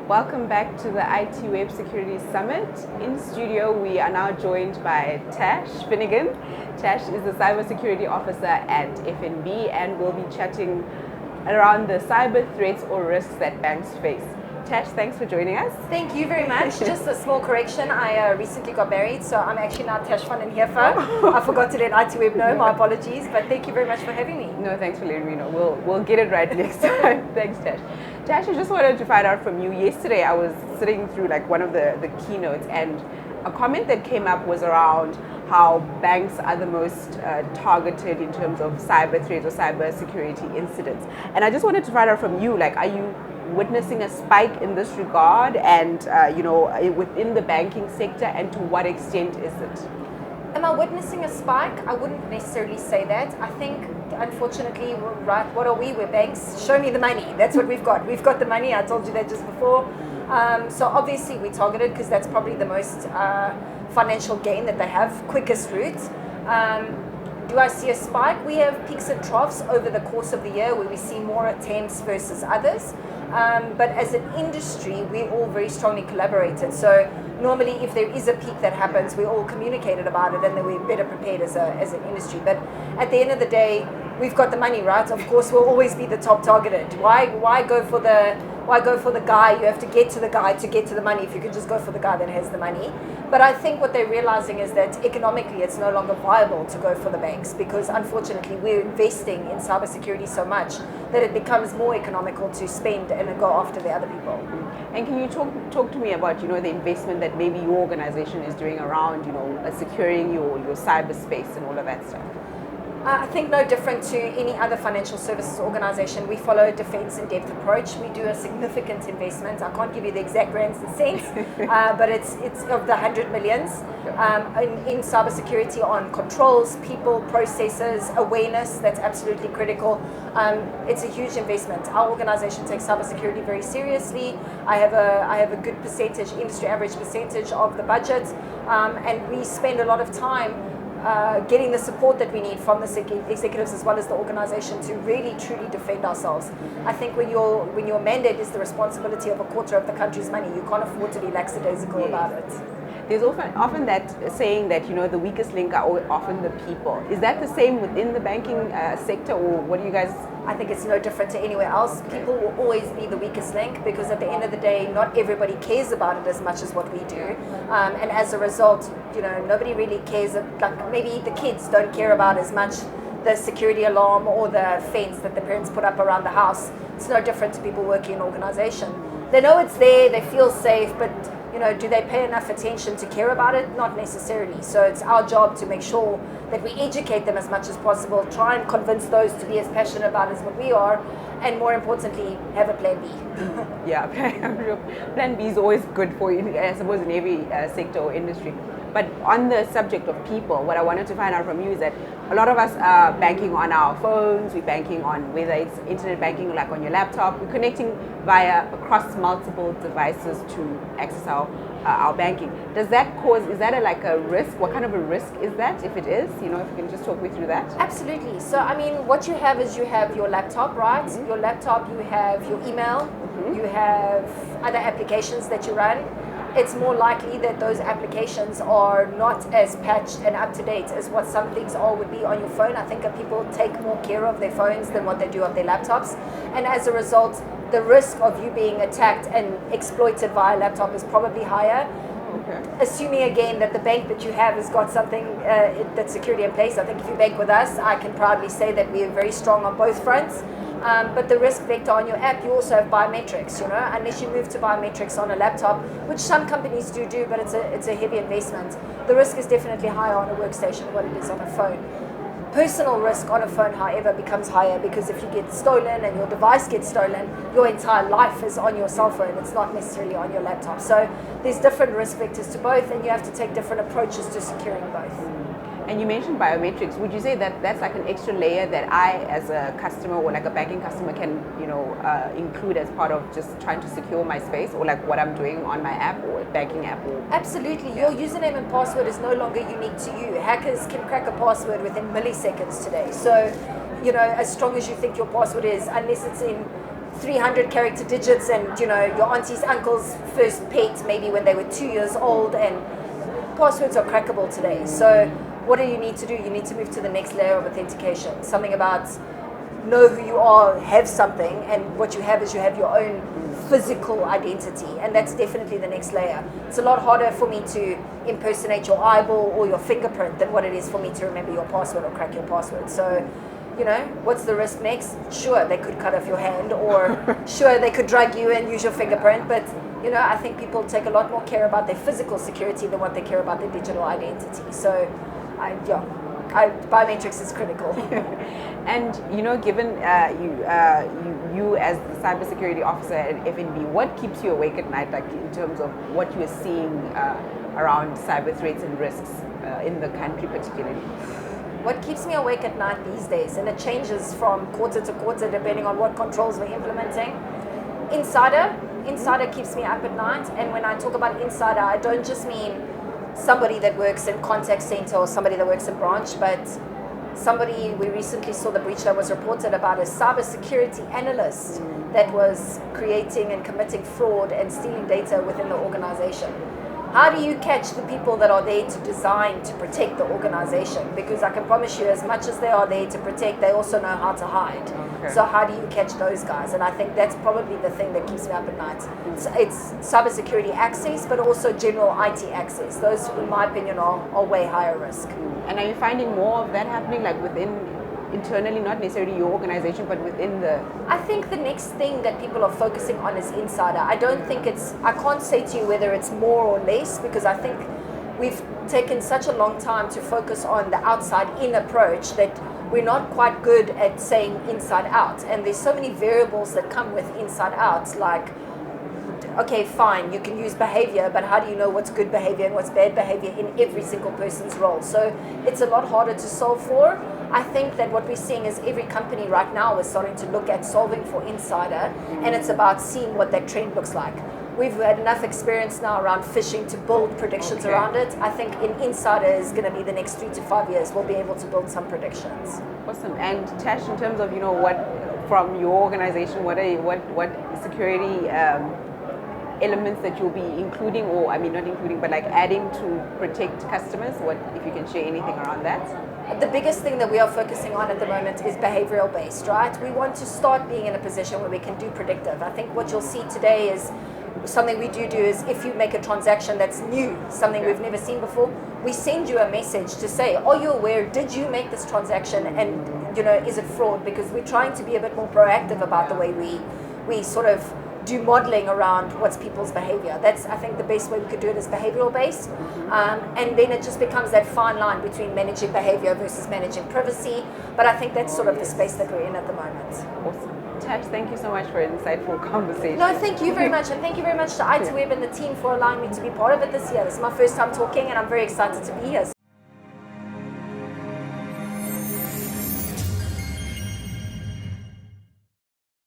Welcome back to the ITWeb Security Summit. In studio, we are now joined by Tash Finnegan. Tash is the Cybersecurity Officer at FNB, and we'll be chatting around the cyber threats or risks that banks face. Tash, thanks for joining us. Thank you very much. Just a small correction. I recently got married, so I'm actually now Tash van den Heever. I forgot to let ITWeb know. My apologies, but thank you very much for having me. No, thanks for letting me know. We'll get it right next time. Thanks, Tash. Tash, I just wanted to find out from you. Yesterday, I was sitting through like one of the keynotes, and a comment that came up was around how banks are the most targeted in terms of cyber threats or cyber security incidents. And I just wanted to find out from you, like, are you witnessing a spike in this regard and, within the banking sector, and to what extent is it? Am I witnessing a spike? I wouldn't necessarily say that. I think, unfortunately, right, what are we? We're banks. Show me the money. That's what we've got. We've got the money. I told you that just before. So obviously we're targeted because that's probably the most financial gain that they have, quickest route. Do I see a spike? We have peaks and troughs over the course of the year where we see more attempts versus others. But as an industry, we're all very strongly collaborated. So normally if there is a peak that happens, we all communicated about it, and then we're better prepared as an industry. But at the end of the day, we've got the money, right? Of course, we'll always be the top targeted. Why go for the guy? You have to get to the guy to get to the money if you could just go for the guy that has the money. But I think what they're realizing is that economically it's no longer viable to go for the banks, because unfortunately we're investing in cybersecurity so much that it becomes more economical to spend and go after the other people. And can you talk to me about, the investment that maybe your organization is doing around, securing your cyberspace and all of that stuff? I think no different to any other financial services organization. We follow a defense in depth approach. We do a significant investment. I can't give you the exact rands and cents, but it's of the 100 millions in cybersecurity, on controls, people, processes, awareness. That's absolutely critical. It's a huge investment. Our organization takes cybersecurity very seriously. I have a good percentage, industry average percentage of the budget, and we spend a lot of time getting the support that we need from the executives as well as the organization to really truly defend ourselves. I think when your mandate is the responsibility of a quarter of the country's money, you can't afford to be lackadaisical about it. There's often that saying that the weakest link are often the people. Is that the same within the banking sector, or what do you guys? I think it's no different to anywhere else. People will always be the weakest link, because at the end of the day, not everybody cares about it as much as what we do, and as a result, nobody really cares. Like maybe the kids don't care about as much the security alarm or the fence that the parents put up around the house. It's no different to people working in an organization. They know it's there, they feel safe, but do they pay enough attention to care about it? Not necessarily. So it's our job to make sure that we educate them as much as possible, try and convince those to be as passionate about it as what we are, and more importantly, have a plan B. Yeah, plan B is always good for you, I suppose, in every sector or industry. But on the subject of people, what I wanted to find out from you is that a lot of us are banking on our phones, we're banking on, whether it's internet banking like on your laptop, we're connecting across multiple devices to access our banking. Does that is that a risk? What kind of a risk is that, if it is? If you can just talk me through that. Absolutely. So, what you have is you have your laptop, right? Mm-hmm. Your laptop, you have your email, mm-hmm. You have other applications that you run. It's more likely that those applications are not as patched and up to date as what some things would be on your phone. I think that people take more care of their phones than what they do of their laptops. And as a result, the risk of you being attacked and exploited via laptop is probably higher. Okay. Assuming again that the bank that you have has got something that's security in place. I think if you bank with us, I can proudly say that we are very strong on both fronts. But the risk vector on your app, you also have biometrics, unless you move to biometrics on a laptop, which some companies do, but it's a heavy investment. The risk is definitely higher on a workstation what it is on a phone. Personal risk on a phone, however, becomes higher, because if you get stolen and your device gets stolen, your entire life is on your cell phone. It's not necessarily on your laptop. So there's different risk vectors to both, and you have to take different approaches to securing both. And you mentioned biometrics. Would you say that that's like an extra layer that I, as a customer or like a banking customer, can include as part of just trying to secure my space, or like what I'm doing on my app or banking app? Absolutely. Your username and password is no longer unique to you. Hackers can crack a password within milliseconds today. So, as strong as you think your password is, unless it's in 300 character digits and, you know, your auntie's uncle's first pet maybe when they were 2 years old, and passwords are crackable today. So what do you need to do? You need to move to the next layer of authentication. Something about know who you are, have something, and what you have is you have your own physical identity, and that's definitely the next layer. It's a lot harder for me to impersonate your eyeball or your fingerprint than what it is for me to remember your password or crack your password. So, you know, what's the risk next? Sure, they could cut off your hand, or sure, they could drug you and use your fingerprint, but you know, I think people take a lot more care about their physical security than what they care about their digital identity. So, biometrics is critical. And you know, given you as the cybersecurity officer at FNB, what keeps you awake at night, like in terms of what you are seeing around cyber threats and risks in the country particularly? What keeps me awake at night these days, and it changes from quarter to quarter depending on what controls we're implementing. Insider keeps me up at night, and when I talk about insider, I don't just mean somebody that works in contact center or somebody that works in branch, but somebody, we recently saw the breach that was reported about a cybersecurity analyst that was creating and committing fraud and stealing data within the organization. How do you catch the people that are there to design to protect the organization? Because I can promise you, as much as they are there to protect, they also know how to hide. Okay. So how do you catch those guys? And I think that's probably the thing that keeps me up at night. It's cybersecurity access, but also general IT access. Those, in my opinion, are way higher risk. And are you finding more of that happening, like within internally, not necessarily your organization, but within the... I think the next thing that people are focusing on is insider. I don't think I can't say to you whether it's more or less, because I think we've taken such a long time to focus on the outside-in approach that we're not quite good at saying inside-out. And there's so many variables that come with inside-out, like, okay, fine, you can use behavior, but how do you know what's good behavior and what's bad behavior in every single person's role? So it's a lot harder to solve for. I think that what we're seeing is every company right now is starting to look at solving for insider, and it's about seeing what that trend looks like. We've had enough experience now around phishing to build predictions around it. I think in insider is going to be the next 3 to 5 years, we'll be able to build some predictions. Awesome. And Tash, in terms of, you know, what from your organization, what security elements that you'll be including, or I mean not including, but like adding to protect customers? What, if you can share anything around that? The biggest thing that we are focusing on at the moment is behavioral based, right? We want to start being in a position where we can do predictive. I think what you'll see today is something we do is if you make a transaction that's new, something we've never seen before, we send you a message to say, are you aware, did you make this transaction, and you know, is it fraud? Because we're trying to be a bit more proactive about the way we sort of do modeling around what's people's behavior. That's, I think, the best way we could do it is behavioral based. And then it just becomes that fine line between managing behavior versus managing privacy. But I think that's sort of the space that we're in at the moment. Awesome. Tash, thank you so much for an insightful conversation. No, thank you very much. And thank you very much to ITWeb and the team for allowing me to be part of it this year. This is my first time talking, and I'm very excited to be here.